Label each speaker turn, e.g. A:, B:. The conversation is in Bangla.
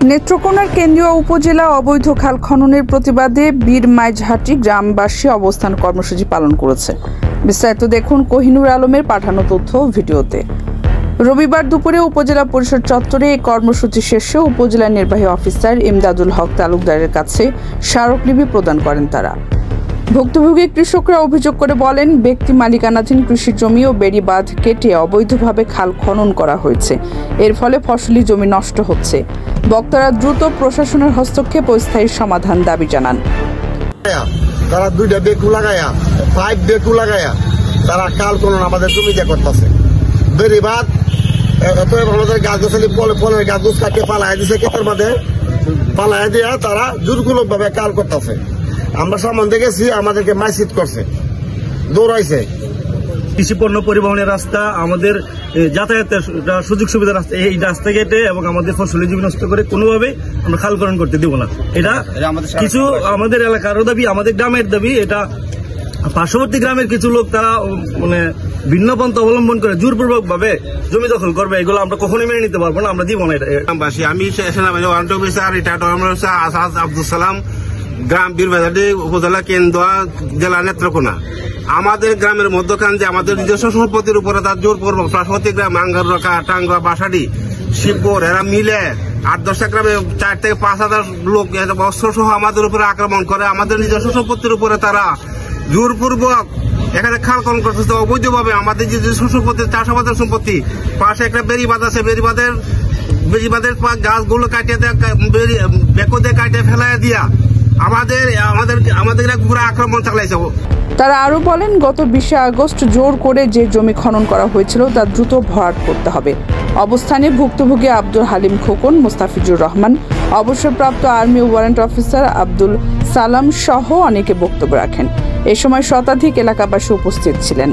A: নেত্রকোনার কেন্দ্রীয় উপজেলা অবৈধ খাল খননের প্রতিবাদে বীর মাইজহাটি গ্রামবাসী অবস্থান কর্মসূচি পালন করেছে। বিস্তারিত দেখুন কোহিনুর আলমের পাঠানো তথ্য ভিডিওতে। রবিবার দুপুরে উপজেলা পরিষদ চত্বরে এই কর্মসূচি শেষে উপজেলা নির্বাহী অফিসার ইমদাদুল হক তালুকদারের কাছে স্মারকলিপি প্রদান করেন তারা। ভুক্তভোগী কৃষকরা অভিযোগ করে বলেন, ব্যক্তি মালিকানাধীন কৃষি জমি ও বেড়িবাঁধ কেটে অবৈধভাবে খাল খনন করা হয়েছে। এর ফলে ফসলি জমি নষ্ট হচ্ছে। বক্তারা দ্রুত প্রশাসনের হস্তক্ষেপ ও স্থায়ী সমাধান দাবি জানান।
B: তারা দুইটা বেকু লাগায়া 5 বেকু লাগায়া তারা খাল খনন আমাদের জমিতে করতেছে। বেড়িবাঁধ আমাদের গাছ গাছালি ফলের গাছ গুছ কাটিয়ে পালায় দিছে, ক্ষেতের মধ্যে পালায় দিয়া তারা জোরপূর্বক ভাবে কাল করতেছে। আমরা সম্বন্ধে গেছি, আমাদেরকে মাইসিট করছে, দৌড়াইছে।
C: কৃষি পণ্য পরিবহনের রাস্তা, আমাদের যাতায়াতের সুযোগ সুবিধার রাস্তা, এই রাস্তা কেটে এবং আমাদের ফসলি জমি নষ্ট করে কোনোভাবে আমরা খাল খনন করতে দেব না। এটা কিছু আমাদের এলাকারও দাবি, আমাদের গ্রামের দাবি। এটা পার্শ্ববর্তী গ্রামের কিছু লোক তারা মানে ভিন্ন পন্থা অবলম্বন করে জোরপূর্বক ভাবে জমি দখল করবে, এগুলো আমরা কখনোই মেনে নিতে পারবো না, আমরা দিব না। এটা
D: আমি সেনাবাহিনী warrant officer retired Asad Abdul Salam, গ্রাম বীরবাজাটি, উপজেলা কেন্দ্র, জেলা নেত্রকোনা। আমাদের গ্রামের মধ্যখান যে আমাদের নিজস্ব সম্পত্তির উপরে তার জোরপূর্বক পার্শ্ববর্তী গ্রাম আঙ্গাররকা, টাঙ্গা, বাসাডি, শিবপুর এরা মিলে 8-10টা গ্রামে 4 থেকে 5,000 লোক অস্ত্র সহ আমাদের উপরে আক্রমণ করে। আমাদের নিজস্ব সম্পত্তির উপরে তারা জোরপূর্বক এখানে খাল খনন করতেছে অবৈধভাবে। আমাদের যে সম্পত্তি, চাষাবাদের সম্পত্তি, পাশে একটা বেড়িবাঁধ আছে, বেড়িবাঁধের গাছগুলো কাটিয়ে বেকো দিয়ে কাটিয়ে ফেলাই দিয়া আমাদের পুরো আক্রমণ চালাইছে।
A: তারা আরো বলেন, গত 20 আগস্ট জোর করে যে জমি খনন করা হয়েছিল তা দ্রুত ভরাট করতে হবে। অবস্থানে ভুক্তভোগী আব্দুল হালিম খোকন, মুস্তাফিজুর রহমান, অবসরপ্রাপ্ত army warrant officer Abdul Salam সহ অনেকে বক্তব্য রাখেন। এ সময় শতাধিক এলাকাবাসী উপস্থিত ছিলেন।